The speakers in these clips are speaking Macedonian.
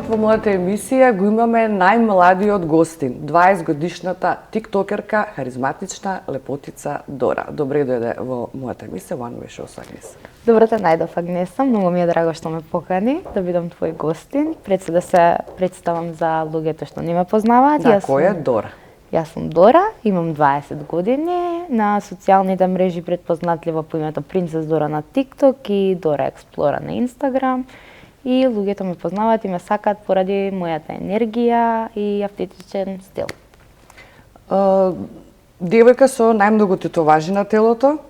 пат во мојата емисија го имаме најмладиот гостин, 20-годишната тиктокерка, харизматична лепотица Дора. Добре дојде во мојата емисија One Way Show со Агнеса. Добро те најдов, Агнеса. Многу ми е драго што ме покани да бидам твој гостин. Пред се да се представам за луѓето што не ме познаваат. Да, кој е Дора? Јас сум Дора, имам 20 години, на социјалните мрежи предпознатливо по името Принцес Дора на TikTok и Дора Експлора на Instagram. И луѓето ме познаваат и ме сакаат поради мојата енергија и автентичен стил. Девојка со најмногу тетоважи на телото?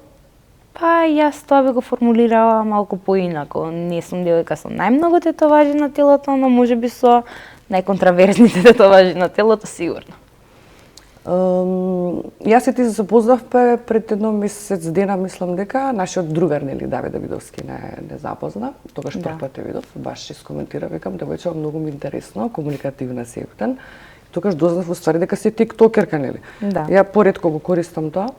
Па јас тоа би го формулирала малку поинако. Не сум девојка со најмногу тетоважи на телото, но можеби со најконтраверзните тетоважи на телото сигурно. Јас и ти се запознавме пред едно месец дена, мислам дека нашиот другар нели Давид Давидовски не запозна. Тогаш прв пат те видов, баш искоментира, викам девојче многу ми интересно, комуникативна си ептен. Тогаш дознав уствари дека си тиктокерка нели. Да. Ја поретко го користам тоа.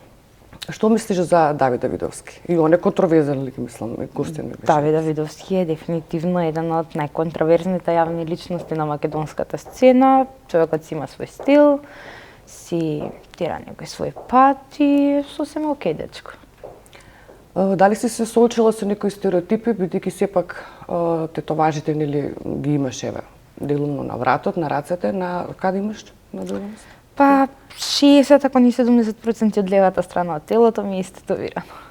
Што мислиш за Давид Давидовски? И он е контроверзен лик, мислам, гостин ми беше. Давид Давидовски е дефинитивно еден од најконтроверзните јавни личности на македонската сцена. Човекот си има свој стил, си тера некој свој пат и сосема окей дечко. Дали си се соочила со некои стереотипи, бидејќи сепак тетоважите нели ги имаш еве, делумно на вратот, на рацете, на каде имаш на друго место? Па 60 ако не 70% од левата страна од телото ми е истетовирано.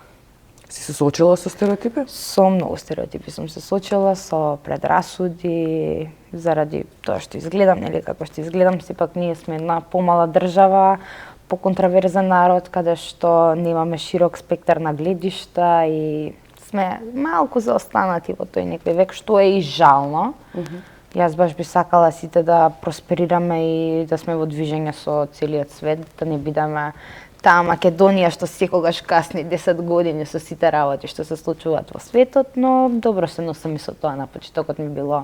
Си се соочила со стереотипи? Со многу стереотипи сум се соочила, со предрасуди, заради тоа што изгледам, нели како што изгледам, сепак ние сме една помала држава, поконтраверзен народ, каде што немаме широк спектар на гледишта и сме малку заостанати во тој некој век, што е и жално. Јас баш би сакала сите да просперираме и да сме во движење со целиот свет, да не бидеме таа Македонија што секогаш касни 10 години со сите работи што се случуваат во светот, но добро се носам и со тоа. На почетокот ми било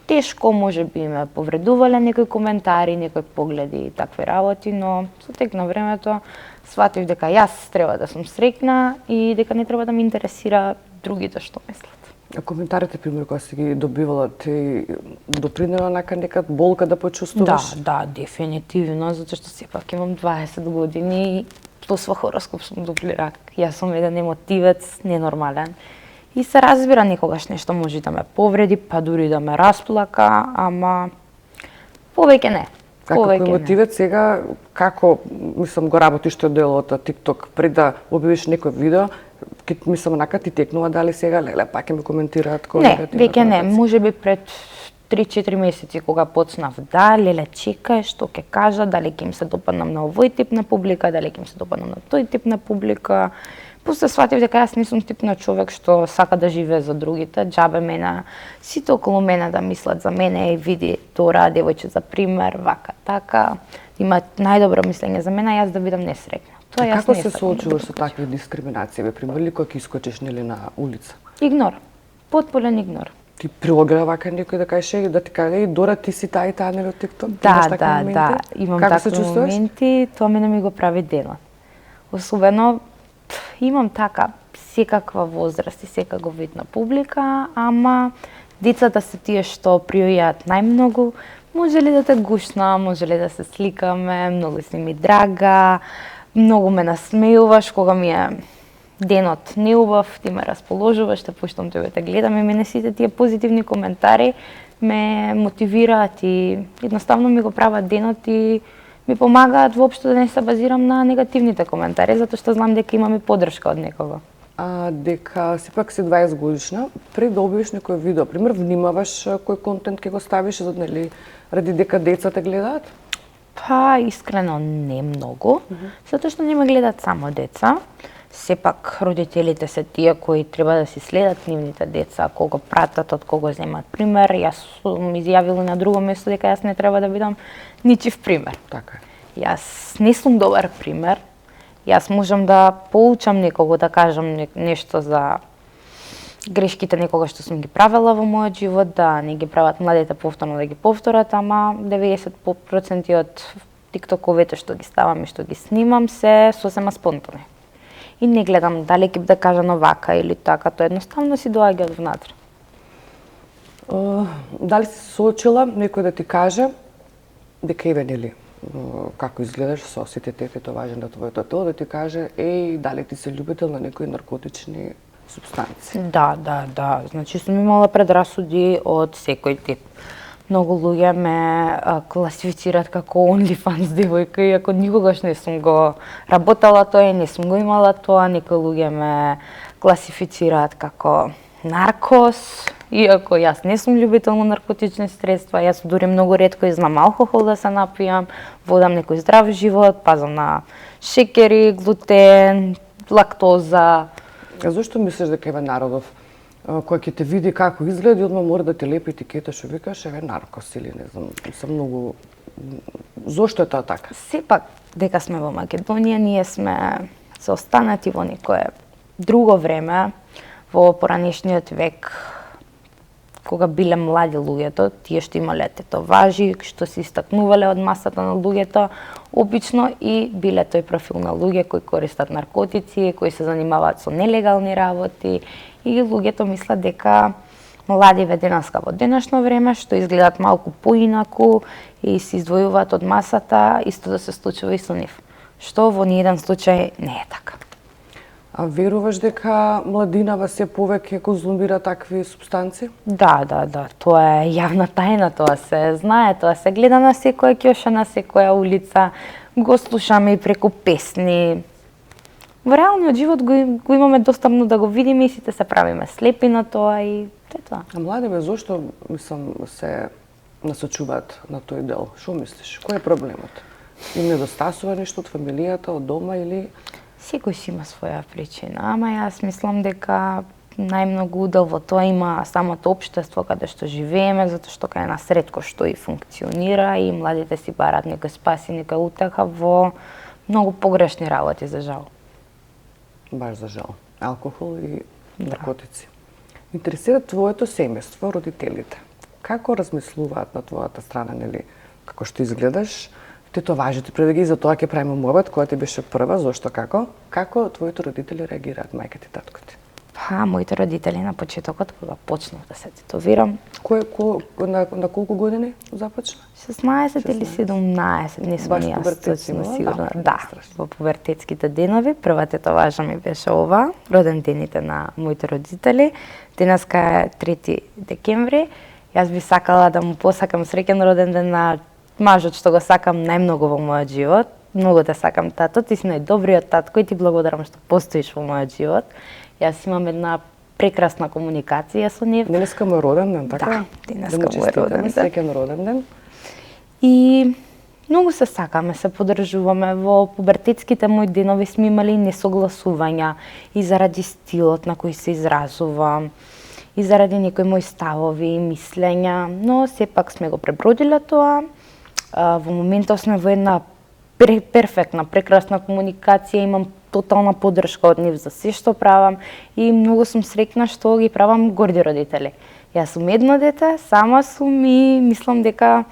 тешко, можеби ме повредувале некои коментари, некои погледи и такви работи, но со тек на времето сватив дека јас треба да сум среќна и дека не треба да ме интересира другите што мислат. А коментарите, пример, кои си ги добивала, ти допринела некад болка да почувствуваш? Да, дефинитивно, затоа што сепак имам 20 години и плюс во хороскоп сум дупли рак. Јас сум еден емотивец, ненормален. И се разбира некогаш нешто може да ме повреди, па дури да ме расплака, ама повеќе не. Како емотивец сега, како, мислам, го работиш тој делот од TikTok, пред да објавиш некој видео, мислам, онака ти текнува дали сега, леле, пак ми коментираат кој негативно? Не, веќе не, можеби пред 3-4 месеци кога почнав, да, леле, чекај, што ќе кажа, дали ќе им се допаднам на овој тип на публика, дали ќе им се допаднам на тој тип на публика. После сватив дека јас не сум тип на човек што сака да живее за другите, џабе мене, сите околу мене да мислат за мене и види Дора, девојче за пример, вака, така, имаат најдобро мислење за мене, јас да бидам несреќна. Како се соочуваш со такви дискриминации, бе, пример, кога ќе искочиш нели на улица? Игнор. Потполен игнор. Ти приограва вака некој да каже, да ти каже, Дора, ти си таа и таа нели од TikTok? Да, имам такви моменти, тоа мене ми го прави денот. Особено имам така секаква возраст и секаков вид на публика, ама децата се тие што приојаат најмногу, може ли да те гушна, може ли да се сликаме, многу си ми драга, многу ме насмеуваш кога ми е денот неубав, ти ме расположуваш, те пуштам тебе те гледам и мене сите тие позитивни коментари ме мотивираат и едноставно ми го прават денот и ми помагаат воопшто да не се базирам на негативните коментари, затоа што знам дека имам и поддршка од некого. А дека сепак си 20 годишна, пред да објавиш некој видео, пример, внимаваш кој контент ќе го ставиш, нели, ради дека децата гледаат? Па, искрено не многу, затоа што не ме гледаат само деца. Сепак родителите се тие кои треба да си следат нивните деца, кога пратат, од кого земат пример. Јас сум изјавила на друго место дека јас не треба да бидам ничив пример. Така. Јас не сум добар пример. Јас можам да поучам некого, да кажам нешто за грешките некога што сум ги правела во мојот живот, да не ги прават младите повторно да ги повторат, ама 90% од тиктоковете што ги ставам и што ги снимам се сосема спонтани. И не гледам дали ќе биде кажано вака или така, тоа едноставно си доаѓа од внатре. Дали си соочила некој да ти каже дека еве нели како изгледаш со сите тефето важен на твоето тело, да ти каже дали ти се љубител на некои наркотични супстанци? Да. Значи сум имала предрасуди од секој тип. Многу луѓе ме класифицираат како OnlyFans девојка, иако никогаш не сум го работела тоа и не сум го имала тоа. Некои луѓе ме класифицираат како наркос, иако јас не сум љубител на наркотични средства. Јас дури многу ретко знам алкохол да се напијам, водам некој здрав живот, пазам на шекери, глутен, лактоза. А зошто мислиш дека еве народов кој ќе те види како изгледа, одма мора да те лепи етикета што викаш еве наркос или не знам, сум многу. Зошто е тоа така? Сепак дека сме во Македонија, ние сме се останати во некое друго време, во поранешниот век, кога биле млади луѓето, тие што имале тетоважи, што се истакнувале од масата на луѓето, обично и биле тој профил на луѓе кои користат наркотици, кои се занимаваат со нелегални работи, и луѓето мислат дека младиве денеска во денешно време, што изгледат малку поинаку и се издвојуваат од масата, исто да се случува и со нив. Што во ниеден случај не е така. А веруваш дека младинава се повеќе конзумира такви супстанци? Да, тоа е јавна тајна, тоа се знае, тоа се гледа на секоја ќоша, на секоја улица, го слушаме и преку песни. Во реалниот живот го имаме достапно да го видиме и сите се правиме слепи на тоа и тоа. А младиве зошто се насочуваат на тој дел? Што мислиш? Кој е проблемот? Им недостасува нешто од фамилијата, од дома или Секој си има своја причина, ама јас мислам дека најмногу удел во тоа има самото општество каде што живееме, затоа што кај нас ретко што и функционира и младите си бараат некој спас и некоја утеха во многу погрешни работи, за жал. Баш за жал. Алкохол и наркотици. Интересира твоето семејство, родителите. Како размислуваат на твојата страна, нели? Како што изгледаш? Тетоважите, пред да ги за тоа ќе правиме муабет, која ти беше прва, зошто како? Како твоите родители реагираат, мајка ти, татко ти? Моите родители на почетокот кога почнав да се тетовирам. На колку години започна? 16 или 17, не сум ни јас точно сигурна. Да, во пубертетските денови. Прва тетоважа ми беше ова, роден дените на моите родители. Денеска е 3 декември. Јас би сакала да му посакам среќен роден ден на мажот што го сакам најмногу во мојот живот. Многу те сакам, тато, ти си најдобриот татко и ти благодарам што постоиш во мојот живот. Јас имам една прекрасна комуникација со нив. Денеска му е роден ден, така? Да, денеска му е роден ден. Среќен роден ден. И многу се сакаме, се поддржуваме. Во пубертетските мои денови сме имали несогласувања и заради стилот на кој се изразувам, и заради некои мои ставови и мислења, но сепак сме го пребродиле тоа. Во моментов сме во една перфектна, прекрасна комуникација, имам тотална поддршка од нив за се што правам и многу сум среќна што ги правам горди родители. Јас сум едно дете, сама сум и мислам дека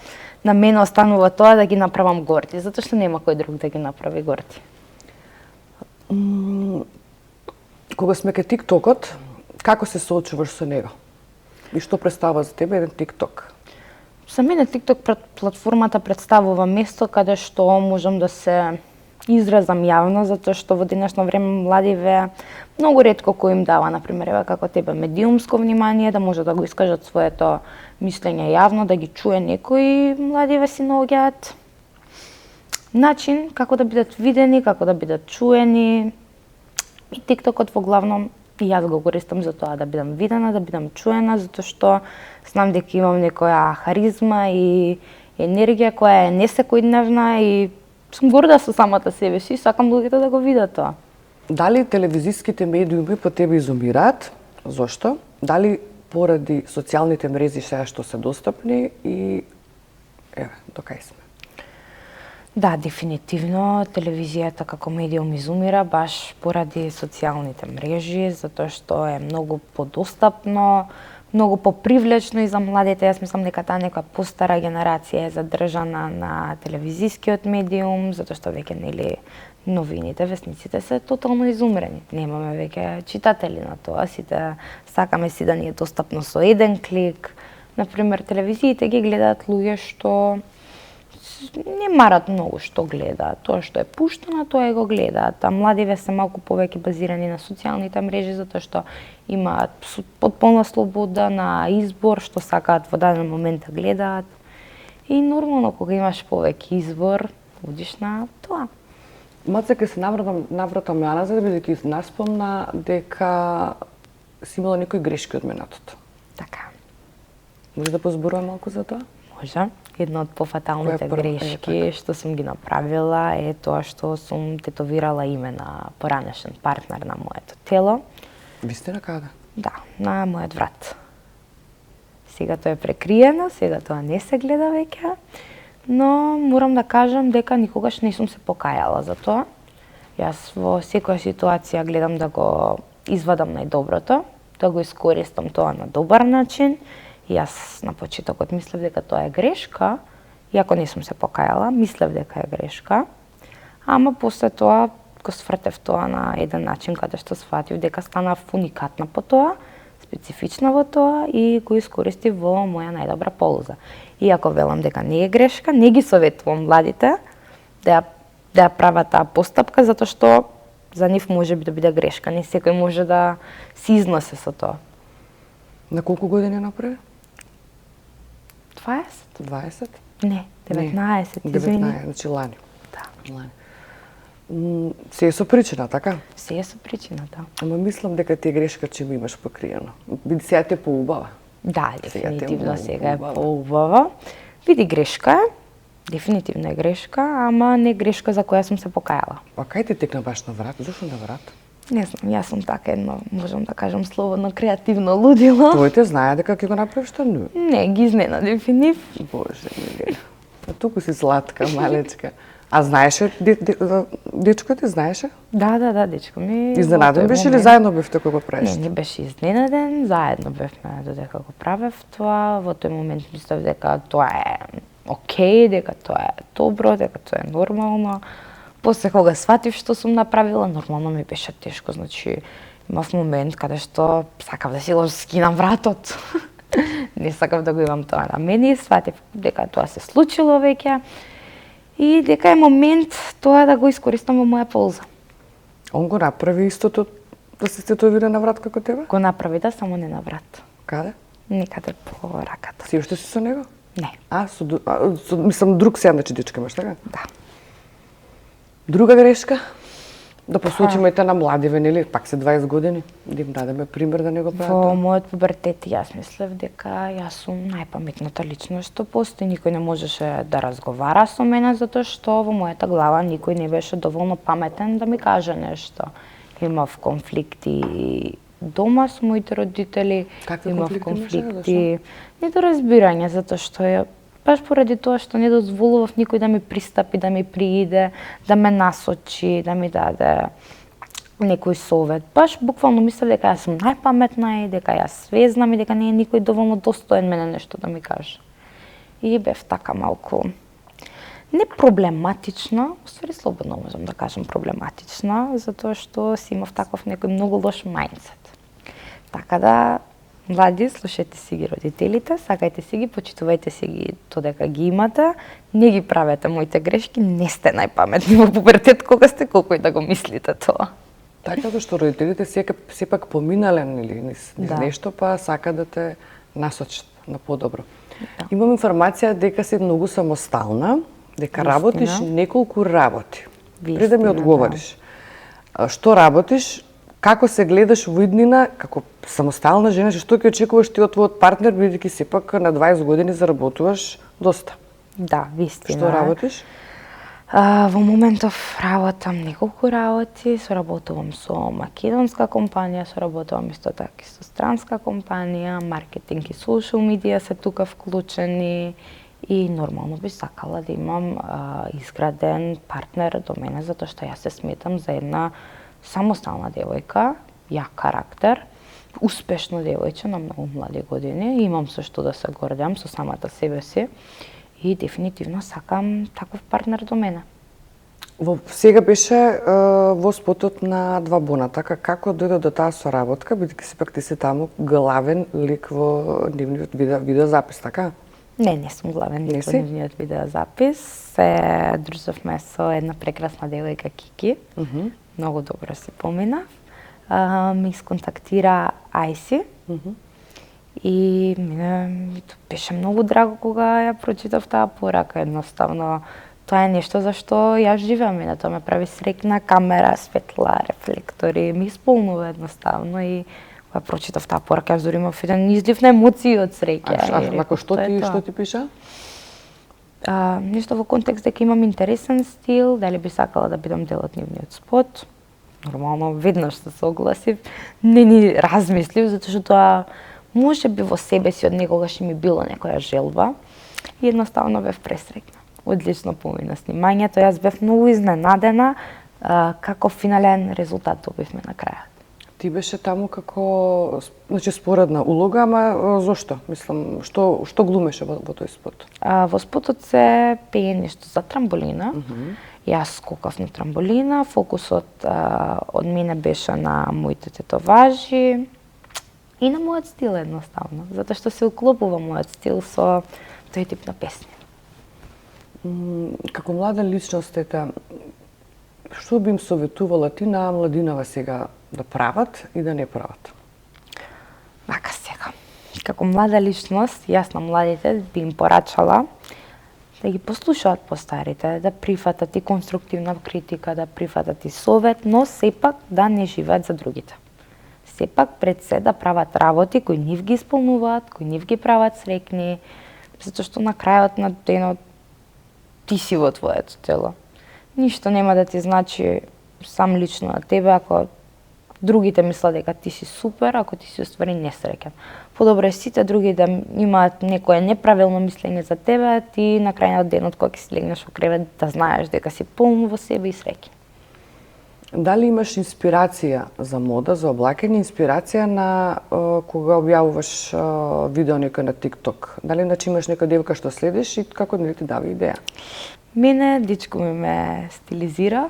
на мене останува тоа да ги направам горди, затоа што нема кој друг да ги направи горди. Кога сме кај тиктокот, како се соочуваш со него? И што представува за тебе еден тикток? За мене тикток платформата представува место каде што можам да се изразам јавно, затоа што во денешно време младиве многу ретко кој им дава, например, еве како тебе, медиумско внимание, да може да го искажат своето мислење јавно, да ги чуе некои, младиве си наоѓаат начин како да бидат видени, како да бидат чуени. И тиктокот во главном и јас го користам за тоа, да бидам видена, да бидам чуена, затоа што знам дека имам некоја харизма и енергија која е несекојдневна и сум горда со самата себе си и сакам луѓето да го видат тоа. Дали телевизиските медиуми по тебе изумираат? Зошто? Дали поради социјалните мрежи што се достапни и еве, докај сме? Да, дефинитивно телевизијата како медиум изумира баш поради социјалните мрежи, затоа што е многу подостапно, многу попривлечно и за младите. Јас мислам дека таа нека постара генерација е задржана на телевизискиот медиум, затоа што веќе нели новините, весниците се тотално изумрени. Немаме веќе читатели на тоа, сите сакаме си да ни е достапно со еден клик. Например, телевизиите ги гледаат луѓе што не марат многу што гледаат. Тоа што е пуштено, тоа го гледаат. А младиве се малку повеќе базирани на социјалните мрежи, затоа што имаат потполна слобода на избор, што сакаат во даден момент да гледаат. И нормално, кога имаш повеќе избор, одиш на тоа. Маце ке се навратам назад, бидејќи наспомна дека си имала некои грешки од минатото. Така. Може да позборувам малку за тоа? Може. Една од пофаталните грешки што сум ги направила е тоа што сум тетовирала име на поранешен партнер на моето тело. Вистина каде? Да, на мојот врат. Сега тоа е прекриено, сега тоа не се гледа веќе, но морам да кажам дека никогаш не сум се покајала за тоа. Јас во секоја ситуација гледам да го извадам најдоброто, да го искористам тоа на добар начин. Јас на почетокот мислев дека тоа е грешка, иако не сум се покајала, мислев дека е грешка, ама после тоа го свртев тоа на еден начин каде што сватив дека станав уникатна по тоа, специфична во тоа и го искористив во моја најдобра полза. Иако велам дека не е грешка, не ги советувам младите да ја прават таа постапка, затоа што за нив може би да биде грешка, не секој може да се износи со тоа. На колку години направи? 20? 20? Не, 19, извини. 19, значи лани. Да. Лани. Се е со причина, така? Се е со причината. Ама мислам дека ти е грешка че го имаш покриено. Биде сега ти е поубава. Да, Сега дефинитивно ти е сега е поубава. поубава. Види, грешка е, дефинитивно е грешка, ама не грешка за која сум се покајала. А кај ти текна баш на врат? Зошто на врат? Не знам, јас сум така едно, можам да кажам слободно, креативно лудило. Твоите знае дека ќе го направиш тоа? Не, ги изненадив и нив. Боже миле. А туку си сладка, малечка. А знаеше дечко ти знаеше? Да, дечко ми. Изненаден беше или заедно бевте кога го правиш? Не беше изненаден, заедно бевме додека го правев тоа. Во тој момент мислев дека тоа е окей, дека тоа е добро, дека тоа е нормално. После кога сватив што сум направила, нормално ми беше тешко, значи имав момент каде што сакав да си го скинам вратот. Не сакав да го имам тоа на мене и сватив дека тоа се случило веќе и дека е момент тоа да го искористам во моја полза. Он го направи истото да се тетовира на врат како тебе? Го направи да, само не на врат. Каде? Некаде по раката. Си уште си со него? Не. Мислам друг се, значи дечка имаш, така? Да. Друга грешка? Да посочиме на младиве, нели? Пак се 20 години. Да им дадеме пример да не го прават. Во мојот пубертет јас мислев дека јас сум најпаметната личност што постои. Никој не можеше да разговара со мене затоа што во мојата глава никој не беше доволно паметен да ми каже нешто. Имав конфликти дома со моите родители, Какви имав конфликти конфликти, недоразбирање затоа што ја баш поради тоа што не дозволував никој да ми пристапи, да ми прииде, да ме насочи, да ми даде некој совет. Баш буквално мислев дека јас сум најпаметна и дека јас све знам и дека не е никој доволно достоен мене нешто да ми каже. И бев така малку не проблематична, уствари слободно можам да кажам проблематична, затоа што си имав таков некој многу лош мајндсет. Така да, млади, слушајте си ги родителите, сакајте си ги, почитувајте си ги додека ги имате, не ги правете моите грешки, не сте најпаметни во пубертет кога сте, колку и да го мислите тоа. Така што родителите сепак поминале низ нешто, па сака да те насочат на подобро. Да. Имам информација дека си многу самостална, дека работиш неколку работи. Пред да ми одговориш. Да. Што работиш? Како се гледаш во иднина како самостална жена, што ќе очекуваш ти од твојот партнер, бидејќи сепак на 20 години заработуваш доста? Да, вистина. Што работиш? Во моментов работам неколку работи, соработувам со македонска компанија, соработувам исто така и со странска компанија, маркетинг и social media се тука вклучени и нормално би сакала да имам изграден партнер до мене, затоа што јас се сметам за една самостална девојка, јак карактер, успешно девојче на многу млади години, имам со што да се гордам со самата себе си и дефинитивно сакам таков партнер до мене. Сега беше во спотот на Два бона, така како дојде до таа соработка, бидејќи сепак ти си таму главен лик во нивниот видеозапис, така? Не сум главен лик во нивниот видеозапис. Се дружевме со една прекрасна девојка Кики. Многу добро се поминав. Ми сконтактира Ајси. И ми беше многу драго кога ја прочитав таа порака. Едноставно, тоа е нешто за што јас живеам и на тоа ме прави среќна. Камера, светла, рефлектори, ми исполнува едноставно и кога прочитав таа порака, јас дури имав еден излив на емоции од среќа. Ако што ти пиша? Нешто во контекст дека имам интересен стил, дали би сакала да бидам дел од нивниот спот. Нормално, веднаш се согласив. Не ни размислив, затоа што тоа може би во себе си од некогаш ми било некоја желба. И едноставно бев пресреќна. Одлично помина снимањето, јас бев многу изненадена како финален резултат добивме на крајот. Ти беше таму како, значи споредна улога, ама зошто? Мислам, што глумеше во тој спот? Во спотот се пее нешто за трамболина. Јас скокав на трамболина, фокусот од мене беше на моите тетоважи и на мојот стил едноставно, затоа што се уклопува мојот стил со тој тип на песни. Како млада личност, што би им советувала ти на младинава сега да прават и да не прават? Вака сега. Како млада личност, јас на младите би им порачала да ги послушаат постарите, да прифатат и конструктивна критика, да прифатат и совет, но сепак да не живеат за другите. Сепак пред се да прават работи кои нив ги исполнуваат, кои нив ги прават среќни, затоа што на крајот на денот ти си во твоето тело. Ништо нема да ти значи сам лично на тебе ако другите мислат дека ти си супер, ако ти си уствари несреќен. Подобро е сите други да имаат некое неправилно мислење за тебе, ти на крај на денот кога ќе си легнеш во кревет да знаеш дека си полн во себе и среќен. Дали имаш инспирација за мода, за облакење, инспирација на кога објавуваш видео некој на TikTok? Дали значи имаш некоја девојка што следиш и како ти дава идеја? Мене дичко ме стилизира,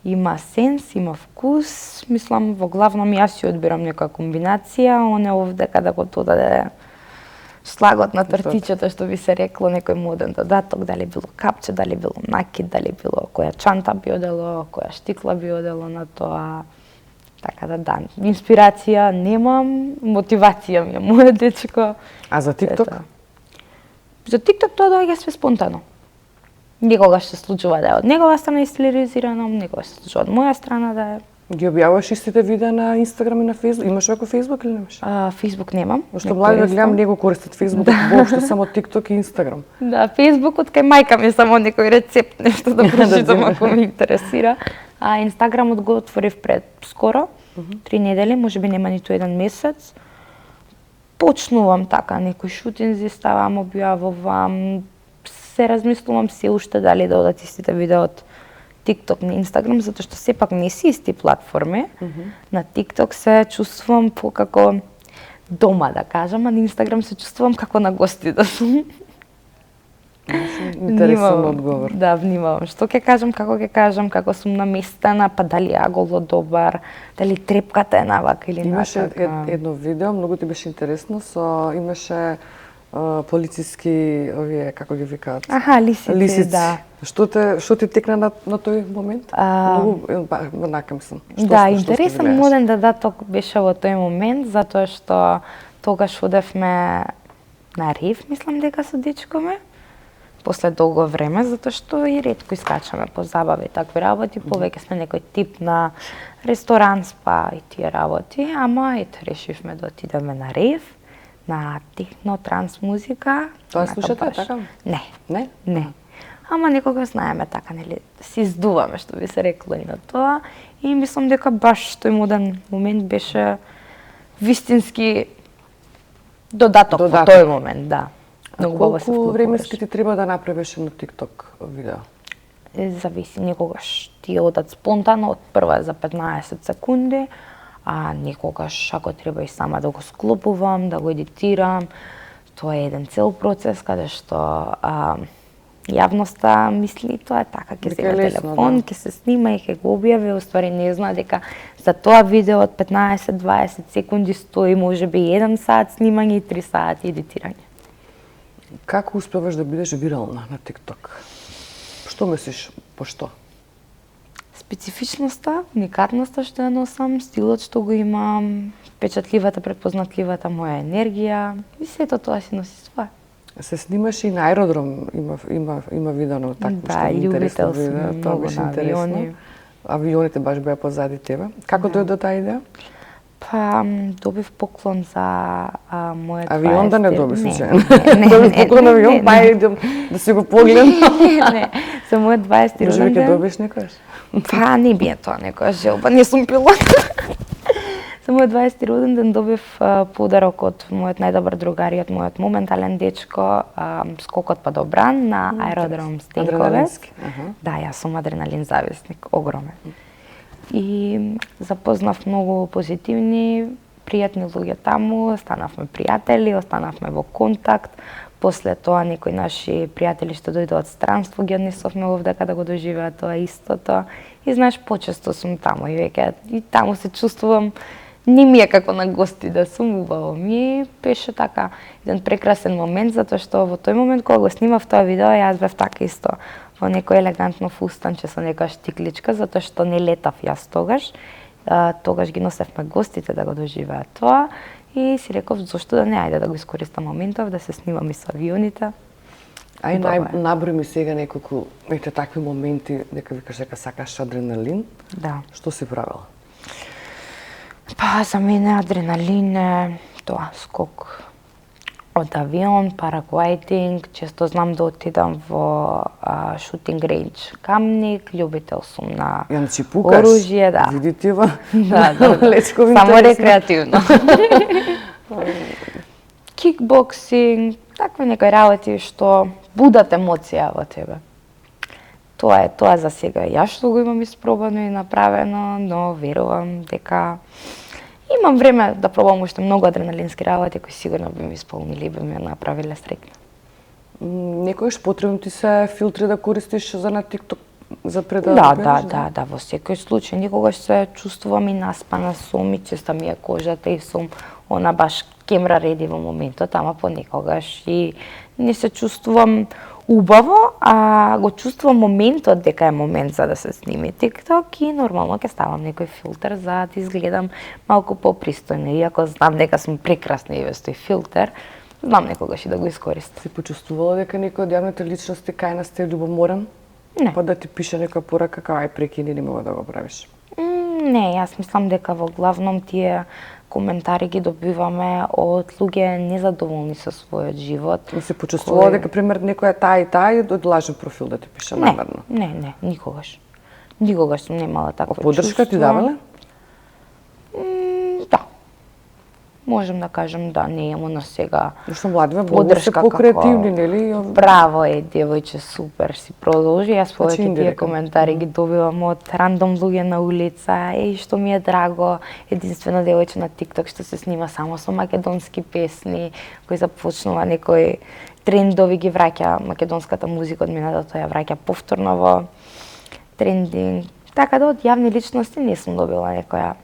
има сенс, има вкус, мислам во главном јас си одбирам некоја комбинација, он е овде каде го додаде слагот на тортичето, што би се рекло, некој моден додаток, дали било капче, дали било накид, дали било која чанта би одело, која штикла би одело на тоа. Така да, инспирација немам, мотивација ми е мојот дечко. А за TikTok? За TikTok тоа доаѓа све спонтано. Некогаш се случува да е од негова страна стилизирано, некогаш се случува од моја страна да е. Ги објавуваш истите видеа на Инстаграм и на Фейсбук? Имаш вако Фейсбук или немаш? Фейсбук немам. Што млади да гледам, не го користат Фейсбук, воопшто само TikTok и Инстаграм. Да, Фейсбукот кај мајка ми само некој рецепт, нешто да прочитам ако ме интересира. А Инстаграмот го отворив пред скоро, 3 недели, можеби нема ниту еден месец. Почнувам така, некои шутинзи ставам, објавувам, се размислувам се уште дали да одат истите видеа од TikTok на Instagram, затоа што сепак не си исти платформи. На TikTok се чувствувам како дома, да кажам, а на Instagram се чувствувам како на гости да сум. Интересен одговор. Да, внимавам. Што ќе кажам, како сум наместена, па дали аголот добар, дали трепката е навака или имаше натака. Имаше едно видео, многу ти беше интересно, имаше полициски, овие, како ги викаат? Лисици, да. Што ти текна на тој момент? Многу накам сум. Да, интересен моден додаток беше во тој момент, затоа што тогаш одевме на рив, мислам дека со дечкоме, после долго време, затоа што и ретко искачаме по забави и такви работи, повеќе сме некој тип на ресторан, спа и тие работи, ама ете решивме да отидеме на рив, на техно, транс музика. Тоа слушате, така? Не. Не? Не. Ама некога знаеме така, нели, си издуваме, што би се рекло и на тоа. И мислам дека баш тој моден момент беше вистински додаток во тој момент, да. Колку временски ти треба да направиш на TikTok видео? Зависи, некогаш ти одат спонтано, од прва за 15 секунди, а некогаш ако треба и сама да го склопувам, да го едитирам, тоа е еден цел процес каде што Јавноста мисли тоа е така, ќе Дека е земе лесно, телефон, да. ќе се снима и ќе го објави, уствари не знае дека за тоа видео од 15-20 секунди стои можеби 1 сат снимање и 3 сати едитирање. Како успеваш да бидеш вирална на TikTok? Што мислиш по што? Специфичноста, уникатноста што ја носам, стилот што го имам, впечатливата, предпознатливата моја енергија и сето тоа си носи свое. Се снимаш и на аеродром, има видено такво Да, што е интересно љубител сум видео, тоа многу беше на интересно. авиони. Авионите баш беа позади тебе. Како дојде до таа идеја? Па, добив поклон за мојот 20... Авион да не добиш случајно. Не, Добив поклон на авион, па идем да си го погледам. Не, за мојот 20 Може роден би ќе ден. добиш некојаш? Па, не би е тоа некоја желба, не сум пилот. За мојот 20 роден ден добив подарок од мојот најдобар другар и од мојот моментален дечко, скокот па до бран на аеродром Стенковец. Адреналински, аха. Да, јас сум адреналин зависник, огромен. И запознав многу позитивни, пријатни луѓе таму, станавме пријатели, останавме во контакт. После тоа некои наши пријатели што дојдоа од странство ги однесовме овдека да го доживеат тоа истото. И знаеш, почесто сум таму и веќе и таму се чувствувам, не ми е како на гости да сум, убаво ми беше така еден прекрасен момент, затоа што во тој момент кога го снимав тоа видео, јас бев така исто во некој елегантно фустанче со некоја штикличка, затоа што не летав јас тогаш. Тогаш ги носевме гостите да го доживеат тоа и си реков зошто да не, ајде да го искористам моментов, да се снимам и со авионите. Ај наброи ми сега неколку ете такви моменти дека викаш дека сакаш адреналин. Да. Што си правила? Па за мене адреналин е тоа скок од авион, параглайдинг, често знам да отидам во шутинг рейндж Камник, љубител сум на Јаници пукаш? оружје, да. Видите ва? Да. Лечко Само интересно. рекреативно. Кикбоксинг, такви некои работи што будат емоција во тебе. Тоа е за сега. Јас што го имам испробано и направено, но верувам дека имам време да пробам уште многу адреналински работи кои сигурно би ми исполнили и би ме направиле среќна. Некојаш потребно ти се филтри да користиш за на TikTok за пред да Да, во секој случај. Никогаш се чувствувам и наспана сум и чиста ми е кожата и сум она баш кемра реди во моментот, ама понекогаш и не се чувствувам убаво, а го чувствувам моментот дека е момент за да се сними TikTok и нормално ќе ставам некој филтер за да изгледам малку попристојно. Иако знам дека сум прекрасна и без тој филтер, знам некогаш и да го искористам. Си почувствувала дека некој од јавните личности кај нас те е љубоморен? Не. Па да ти пише некоја порака како ај прекини, не мога да го правиш. Не, јас мислам дека во главном тие коментари ги добиваме од луѓе незадоволни со својот живот. Не се почувствувала дека пример некоја таа и од лажен профил да ти пише намерно? Не, никогаш. Никогаш сум немала такво чувство. Поддршка ти давале? Да. Можем да кажем да, не имам на сега Зашто младиве многу се поддршка покреативни, нели? Браво е, девојче, супер, си продолжи. Јас повеќе тие индиректно. коментари ги добивам од рандом луѓе на улица, што ми е драго, единствено девојче на TikTok што се снима само со македонски песни, кој започнува некој трендови ги враќа македонската музика од минатото, ја враќа повторно во трендинг. Така да од јавни личности не сум добила некоја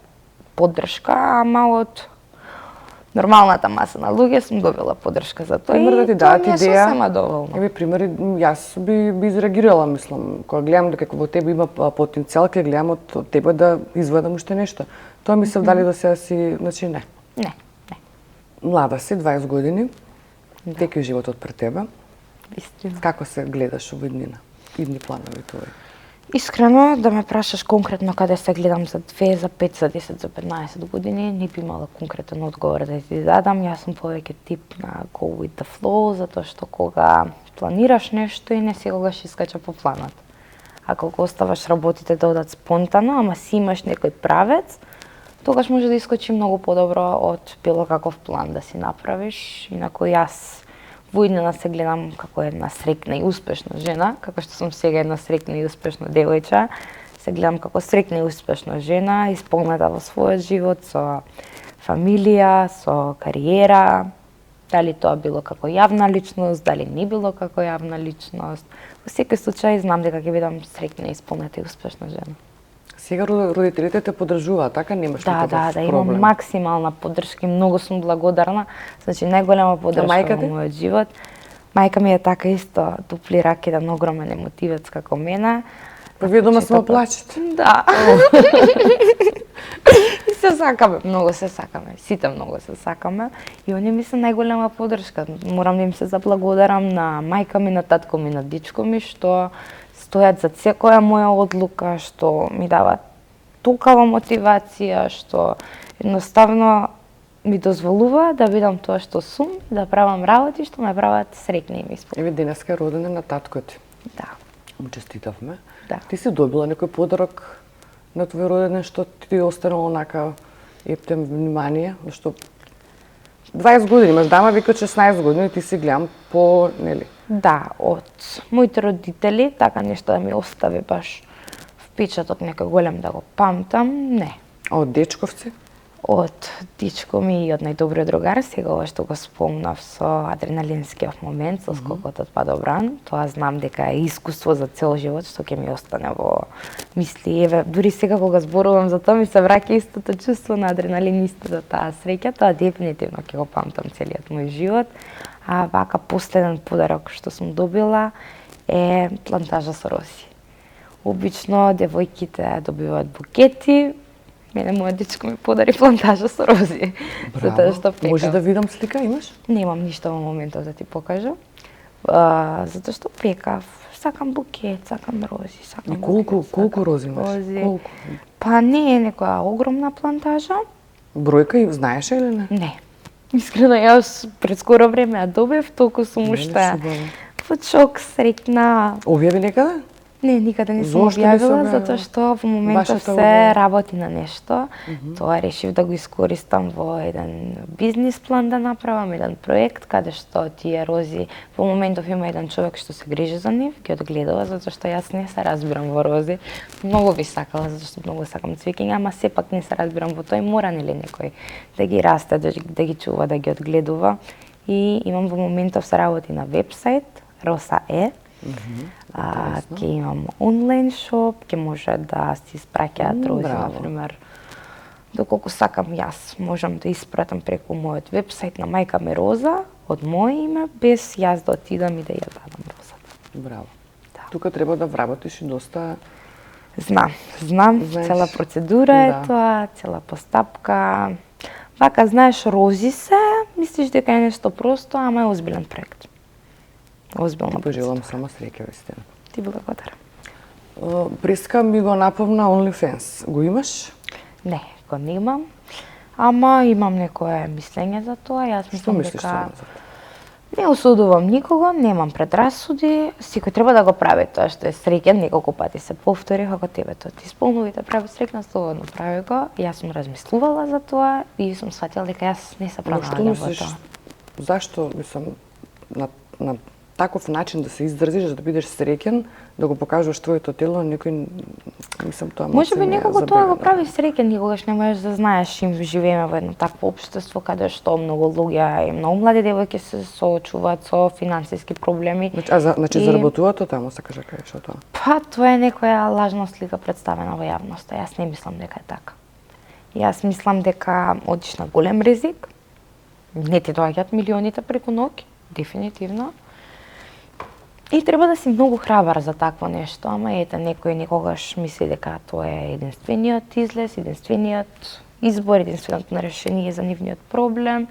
поддршка, ама од нормалната маса на луѓе сум добила поддршка за тоа. Пример да ти дадат идеја. Сосема доволно. Еве примери, јас би изреагирала, мислам, кога гледам дека во тебе има потенцијал, ќе гледам од тебе да извадам уште нешто. Тоа ми се дали до сега си, значи не. Не. Млада си, 20 години, текј животот пред тебе. Вистина. Како се гледаш во иднина? Идни планови твои? Искрено, да ме прашаш конкретно каде се гледам за 2, за 5, за 10, за 15 години, не би имала конкретен одговор да ти дадам. Јас сум повеќе тип на go with the flow, затоа што кога планираш нешто и не секогаш искача по планот. А кога оставаш работите да одат спонтано, ама си имаш некој правец, тогаш може да искочи многу подобро од било каков план да си направиш. Инаку јас во иднина се гледам како една среќна и успешна жена, како што сум сега една среќна и успешна девојче. Се гледам како среќна и успешна жена, исполнета во својот живот, со фамилија, со кариера. дали тоа било како јавна личност, дали не било како јавна личност. Во секој случај знам дека ќе бидам среќна, исполнета и успешна жена. Сега родителите те поддржуваат, така немаш Да, никаков имам проблем. максимална поддршка и многу сум благодарна. Значи најголема поддршка мајка во мојот живот. Мајка ми е така исто, дупли рак, еден огромен емотивец како мене. Па вие дома само плачете. Да. И се сакаме, многу се сакаме. Сите многу се сакаме. И оние ми се најголема поддршка. Морам да им се заблагодарам на мајка ми, на татко ми, на дичко ми, што стојат за секоја моја одлука, што ми даваат толкава мотивација, што едноставно ми дозволува да бидам тоа што сум, да правам работи што ме прават среќна и ми исполнета. Еве денеска е роденден на таткото ти. Да. Му честитавме. Да. Ти си добила некој подарок на твој роденден што ти останало онака ептем внимание, што 20 години имаш, дама вика 16 години, ти си гледам по, нели? Да, од моите родители, така нешто да ми остави баш впечаток некој голем да го памтам, не. А од дечковци? Од дичко ми и од најдобриот другар, сега ова што го спомнав со адреналинскиот момент, со скокот од падобран, тоа знам дека е искуство за цел живот што ќе ми остане во мисли. Еве, дури сега кога зборувам за тоа ми се враќа истото чувство на адреналин, истото таа среќа, тоа дефинитивно ќе го памтам целиот мој живот. А вака последен подарок што сум добила е плантажа со рози. Обично девојките добиваат букети, мене мојот дечко ми подари плантажа со рози. Затоа што пекав. Може да видам слика, имаш? Немам ништо во моментот да ти покажам. Затоа што пекав, сакам букет, сакам рози, сакам. И колку рози имаш? Колку? Па не е некоја огромна плантажа. Бројка и знаеш или не? Не. Искрено, јас пред скоро време ја добив, толку сум уште во шок, среќна. Објави некаде? Не, никаде не сум Зошто не се објавила, објавила? затоа што во моментов Вашата се објава? работи на нешто. Тоа решив да го искористам во еден бизнис план да направам, еден проект каде што тие рози, во моментов има еден човек што се грижи за нив, ги одгледува, затоа што јас не се разбирам во рози. Многу би сакала, затоа што многу сакам цвеќиња, ама сепак не се разбирам во тоа и мора нели некој да ги расте, да ги чува, да ги одгледува. И имам во моментов се работи на вебсайт Роса Е. Ќе имам онлайн шоп, ќе може да се испраќаат рози, например. Доколку сакам јас, можам да испратам преку мојот вебсайт на мајка ми Роза, од моје име, без јас да отидам и да ја дадам розата. Браво. Да. Тука треба да вработиш и доста. Знам, Знаеш, цела процедура е да. тоа, цела постапка. Вака, знаеш, рози се, мислиш дека е нешто просто, ама е озбилен проект. Озбилна Пожелам само среќа, вистина. Ти благодарам. Преска ми го напомна OnlyFans. Го имаш? Не, го немам, ама имам некое мислење за тоа. Јас Што мислам мислиш дека само за тоа? не осудувам никого, немам предрасуди, секој треба да го прави тоа што е среќен, неколку пати се повтори, ако тебе тоа ти исполнува и те прави среќна, слободно прави го. Јас сум размислувала за тоа и сум сфатила дека јас не се Но што пронаоѓам во мислиш, тоа. зашто, мислам, на таков начин да се изразиш, да бидеш среќен, да го покажуваш твоето тело, некој, мислам, тоа Може би ме некако тоа го забегна. прави среќен, никогаш не можеш да знаеш, им живееме во едно такво општество каде што многу луѓе и многу млади девојки се соочуваат со финансиски проблеми. Значи И- заработуваат од таму, сакаш да кажеш од тоа? Па, тоа е некоја лажна слика представена во јавноста. Јас не мислам дека е така. Јас мислам дека одиш на голем ризик, не ти доаѓаат милионите преку ноќ, дефинитивно. И треба да си многу храбар за такво нешто, ама ете, некој некогаш мисли дека тоа е единствениот излез, единствениот избор, единственото решение за нивниот проблем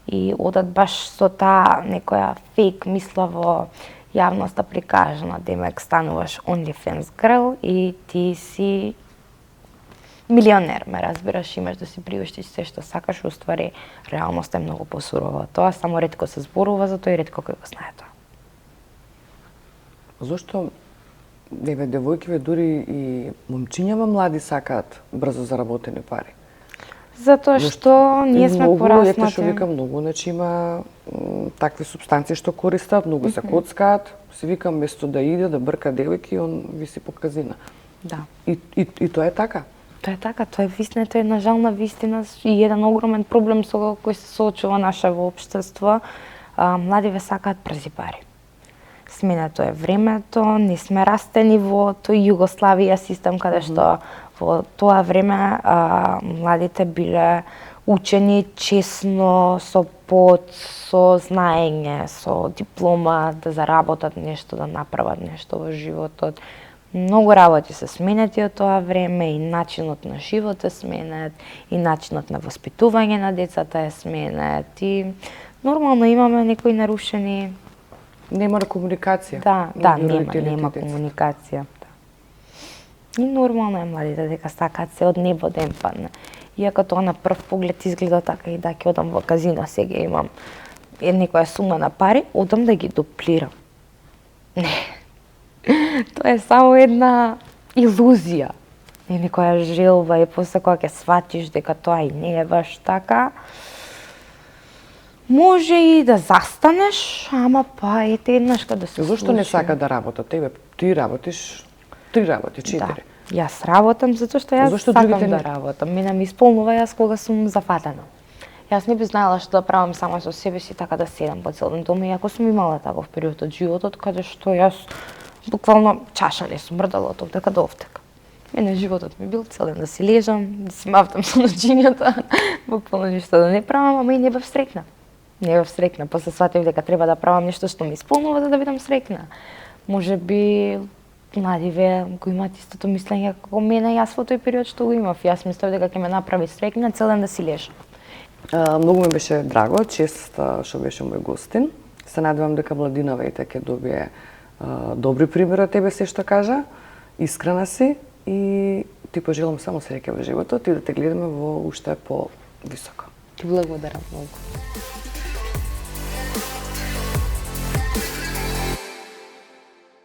и одат баш со таа некоја фейк мисла во јавноста прикажана, демек стануваш OnlyFans girl и ти си милионер, ме разбираш, имаш да си приуштиш се што сакаш, уствари реалноста е многу посурова. Тоа само ретко се зборува за тоа и ретко кој го знае тоа. Зошто девојкиве дури и момчињава млади сакаат брзо заработени пари? Затоа што ние сме Многу луѓе што пораснати. вика многу, значи има такви супстанции што користат, многу се коцкаат, си викам место да иде да брка девојки, он виси по казина. Да. И тоа е така. Тоа е така, тоа е вистина, тоа е една жална вистина и еден огромен проблем со кој се соочува нашето општество. Младиве сакаат брзи пари. Сменето е времето, не сме растени во тој Југославија систем каде што во тоа време младите биле учени честно, со пот, со знаење, со диплома, да заработат нешто, да направат нешто во животот. Многу работи се сменети од тоа време и начинот на живот е сменет, и начинот на воспитување на децата е сменет и нормално имаме некои нарушени. Нема комуникација. Да, нема комуникација. И нормално е младите дека сакаат се од небо да им падне. Иако тоа на прв поглед изгледа така и да ќе одам во казино, сега имам некоја сума на пари, одам да ги дуплирам. Не. Тоа е само една илузија. И некоја желба и после кога ќе сватиш дека тоа и не е баш така, може и да застанеш, ама па ете еднаш кога да се случи. Зошто не сака да работат? Ти работиш 3 работи, 4. Да. Јас работам затоа што јас сакам да работам. Мене ми исполнува јас кога сум зафатена. Јас не би знаела што да правам сама со себе си, така да седам по цел ден дома, иако сум имала таков период од животот каде што јас буквално чаша не сум мрдала од овдека до овдека. Мене животот ми бил цел ден да си лежам, да си мавтам со ночињата, буквално ништо да не правам, ама и не бев среќна. Не бев среќна, после сватив дека треба да правам нешто што ми исполнува за да бидам среќна. Можеби младиве го имаат истото мислење како мене, јас во тој период што го имав. Јас мислев дека ќе ме направи среќна цел ден да си лежам. Многу ми беше драго, чест што беше мој гостин. Се надевам дека младинава и ќе добие добри примери од тебе се што кажа, искрена си и ти пожелам само среќа во животот и да те гледаме во уште по високо. Ти благодарам многу.